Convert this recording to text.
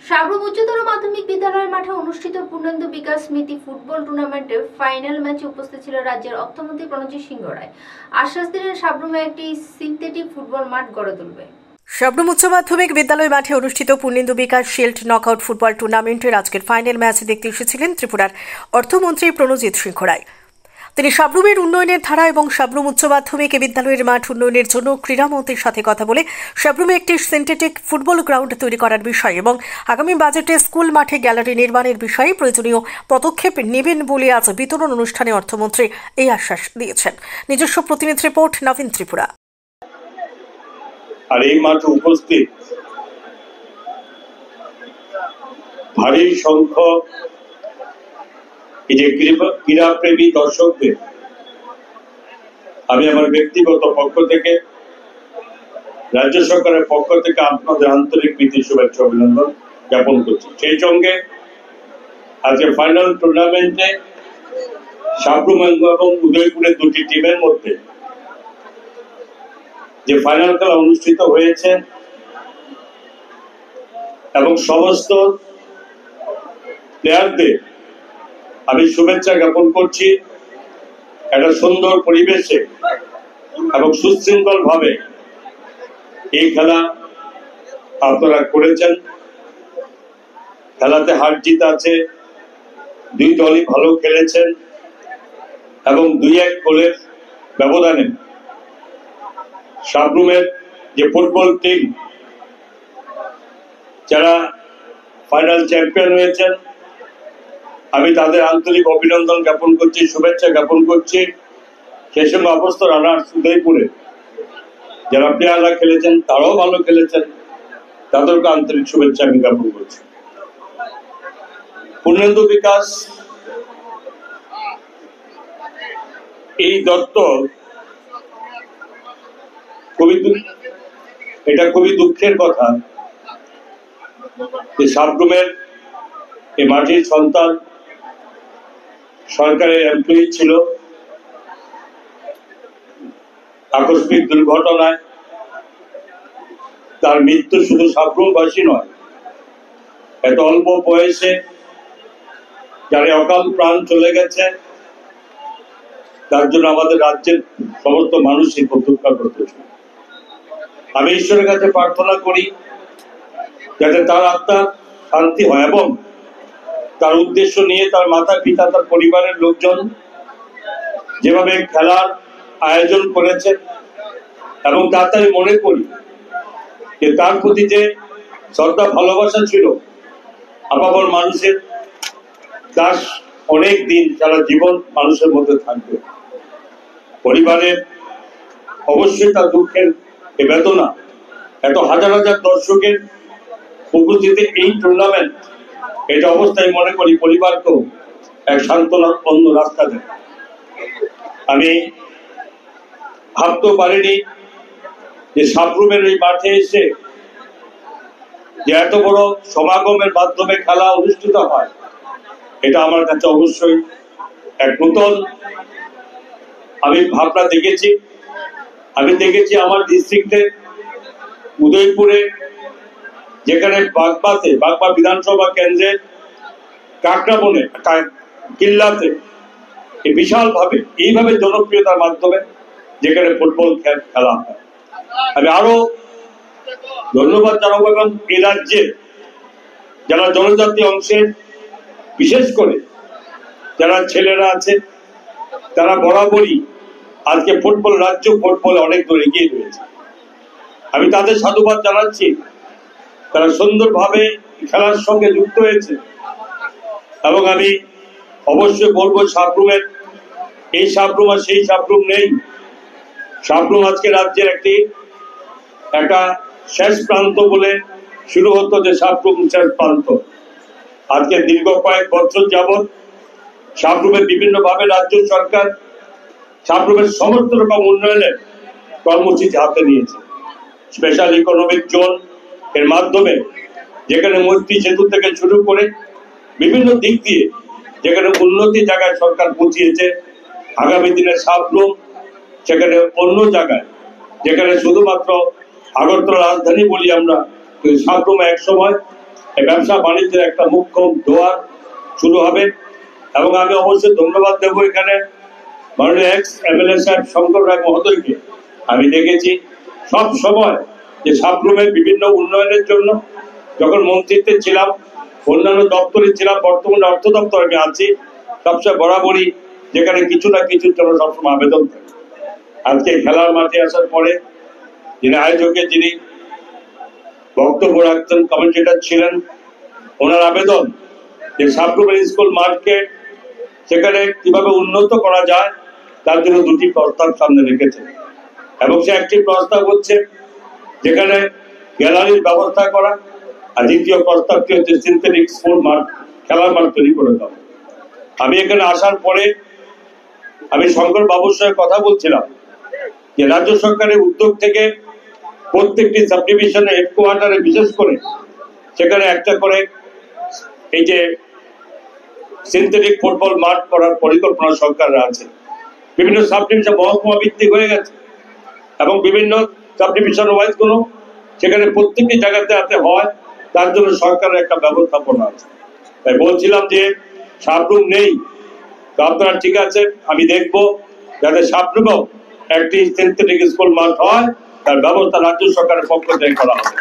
সাবরুম উচ্চতর মাধ্যমিক বিদ্যালয়ের মাঠে অনুষ্ঠিত পূর্ণেন্দু বিকাশ স্মৃতি ফুটবল টুর্নামেন্টের ফাইনাল ম্যাচে উপস্থিত ছিল রাজ্যের অর্থমন্ত্রী প্রণজিৎ সিংহ রায়। আশ্বাস দিলেন সাবরুমে একটি সিনথেটিক ফুটবল মাঠ গড়ে তুলবে। সাবরুম উচ্চ মাধ্যমিক বিদ্যালয় মাঠে অনুষ্ঠিত পূর্ণেন্দু বিকাশ শিল্ড নকআউট ফুটবল টুর্নামেন্টের আজকের ফাইনাল ম্যাচ দেখতে এসেছিলেন ত্রিপুরার অর্থমন্ত্রী প্রণজিৎ সিংহ রায়। তিনি সাবরুমের উন্নয়নের ধারা এবং সাবরুম উচ্চ মাধ্যমিক বিদ্যালয়ের মাঠ উন্নয়নের জন্য ক্রীড়ামন্ত্রীর সাথে কথা বলে সাবরুমে একটি সিনথেটিক ফুটবল গ্রাউন্ড তৈরি করার বিষয় এবং আগামী বাজেটে স্কুল মাঠে গ্যালারি নির্মাণের বিষয়ে প্রয়োজনীয় পদক্ষেপ নেবেন বলে আজ বিতরণ অনুষ্ঠানে অর্থমন্ত্রী এই আশ্বাস দিয়েছেন। নিজস্ব প্রতিনিধি রিপোর্ট নবীন ত্রিপুরা। আর এই মাঠে উপস্থিত ভারী সংখ্যক এই যে ক্রীড়াপ্রেমী দর্শকদের আমি আমার ব্যক্তিগত পক্ষ থেকে, রাজ্য সরকারের পক্ষ থেকে আপনাদের আন্তরিক প্রীতি শুভেচ্ছা অভিনন্দন জ্ঞাপন করছি। সেই সঙ্গে আজকে ফাইনাল টুর্নামেন্টে সাবরুম এবং উদয়পুরের দুটি টিমের মধ্যে যে ফাইনাল খেলা অনুষ্ঠিত হয়েছে এবং সমস্ত প্লেয়ারদের আমি শুভেচ্ছা জ্ঞাপন করছি। একটা সুন্দর পরিবেশে এবং সুশৃঙ্খল ভাবে এই খেলা আপনারা করেছেন। খেলাতে হার জিত আছে, দুই দলই ভালো খেলেছেন এবং 2-1 গোলের ব্যবধানে সাবরুমের যে ফুটবল টিম যারা ফাইনাল চ্যাম্পিয়ন হয়েছেন, আমি তাদের আন্তরিক অভিনন্দন জ্ঞাপন করছি, শুভেচ্ছা জ্ঞাপন করছি। সেই সঙ্গে অবস্থ রানার্স উদয়পুরে যারা প্লেয়াররা খেলেছেন তারাও ভালো খেলেছেন, তাদেরকে আন্তরিক শুভেচ্ছা আমি জ্ঞাপন করছি। পূর্ণেন্দু বিকাশ এই দত্ত এটা খুবই দুঃখের কথা যে সাবরুমের এই মাটির সন্তান সরকারের এমপ্লয়ি ছিল, আকস্মিক দুর্ঘটনায় তার মৃত্যু শুধু সাবরুমবাসী নয়, এত অল্প বয়সে যারা অকাল প্রাণ চলে গেছে তার জন্য আমাদের রাজ্যের সমস্ত মানুষই প্রতীক্ষা করতেছে। আমি ঈশ্বরের কাছে প্রার্থনা করি যাতে তার আত্মার শান্তি হয় এবং তার উদ্দেশ্য নিয়ে তার মাতা পিতা তার পরিবারের লোকজন যেভাবে খেলার আয়োজন করেছে এবং তাড়াতাড়ি মনে করি যে তার প্রতি যে শ্রদ্ধা ভালোবাসা ছিল আপামর মানুষের দাস অনেক দিন সারা জীবন মানুষের মধ্যে থাকবে। পরিবারের অবশ্যই তার দুঃখের এ বেদনা এত হাজার হাজার দর্শকের উপস্থিতিতে এই টুর্নামেন্ট এটা অবস্থায় মনে করি পরিবারকেও এক সান্ত্বনার অন্য রাস্তা দেয়। আমি ভাবতেও পারিনি যে সাবরুমের এই মাঠে এসে যে এত বড় সমাগমের মাধ্যমে খেলা অনুষ্ঠিত হয়, এটা আমার কাছে অবশ্যই এক নতুন আমি ভাবনা দেখেছি। আমি দেখেছি আমার ডিস্ট্রিক্টে উদয়পুরে যেখানে বাগবা বিধানসভা কেন্দ্রে কাকরাবনে কিল্লাতে বিশাল ভাবে এইভাবে জনপ্রিয়তার মাধ্যমে যেখানে ফুটবল খেলা হয়। আমি আরো ধন্যবাদ জানাবো এবং এই রাজ্যে যারা জনজাতি অংশের বিশেষ করে যারা ছেলেরা আছে তারা বরাবরই আজকে ফুটবল রাজ্য ফুটবলে অনেক দূর এগিয়ে রয়েছে। আমি তাদের সাধুবাদ জানাচ্ছি, তারা সুন্দরভাবে খেলার সঙ্গে যুক্ত হয়েছে এবং আমি অবশ্যই বলবো সাবরুমের এই সাবরুম আর সেই সাবরুম নেই। সাবরুম আজকে রাজ্যের একটা শেষ প্রান্ত বলে শুরু হতো যে সাবরুম শেষ প্রান্ত। আজকে দীর্ঘ কয়েক বছর যাবৎ সাবরুমের বিভিন্ন ভাবে রাজ্য সরকার সাবরুমের সমস্ত রকম উন্নয়নের কর্মসূচি হাতে নিয়েছে। স্পেশাল ইকোনমিক জোন এর মাধ্যমে যেখানে মৈত্রী সেতু থেকে শুরু করে বিভিন্ন দিক দিয়ে যেখানে উন্নতি জায়গায় সরকার পৌঁছিয়েছে, আগামী দিনে সাবরুম সেখানে অন্য জায়গায় যেখানে শুধুমাত্র আগরতলা রাজধানী বলি আমরা, সাবরুম এক সময় এই ব্যবসা বাণিজ্যের একটা মুখ্য দোয়ার শুরু হবে। এবং আমি অবশ্যই ধন্যবাদ দেবো এখানে মাননীয় এক্স এমএলএ সাহেব শঙ্কর রায় মহোদয়কে। আমি দেখেছি সব সময় যে সাবরুমের বিভিন্ন উন্নয়নের জন্য, যখন মন্ত্রিত্বে ছিলাম, অন্যান্য দপ্তরে ছিলাম, বর্তমানে অর্থ দপ্তরে আমি আছি, সবসময় বরাবরই যেখানে কিছু না কিছুর জন্য সবসময় আবেদন থাকে। আজকে খেলার মাঠে আসার পরে যিনি আয়োজকের যিনি বক্তব্য রাখতেন, কমেন্টেটর ছিলেন, ওনার আবেদন যে সাবরুমের স্কুল মাঠকে সেখানে কিভাবে উন্নত করা যায় তার জন্য দুটি প্রস্তাব সামনে রেখেছে। এবং সে একটি প্রস্তাব হচ্ছে যেখানে গ্যালারির ব্যবস্থা করা, আর দ্বিতীয় প্রস্তাবটি হচ্ছে সিনথেটিক স্পোর্ট মাঠ, খেলার মাঠ তৈরি করে দেওয়া। আমি এখানে আসার পরে আমি শঙ্কর বাবুর সঙ্গে কথা বলছিলাম যে রাজ্য সরকারের উদ্যোগ থেকে প্রত্যেকটি সাব ডিভিশনের হেডকোয়ার্টারে বিশেষ করে সেখানে একটা করে এই যে সিনথেটিক ফুটবল মাঠ করার পরিকল্পনা সরকারের আছে। বিভিন্ন সাব ডিভিশন মহকুমা ভিত্তিক হয়ে গেছে এবং বিভিন্ন সাব ডিভিশন ওয়াইজ গুলো সেখানে প্রত্যেকটি জায়গাতে যাতে হয় তার জন্য সরকারের একটা ব্যবস্থাপনা আছে। তাই বলছিলাম যে সাবরুম নেই, তো আপনারা ঠিক আছে, আমি দেখবো যাতে সাবরুমেও একটি সিনথেটিক স্কুল মাঠ হয়, তার ব্যবস্থা রাজ্য সরকারের পক্ষ থেকে করা হবে।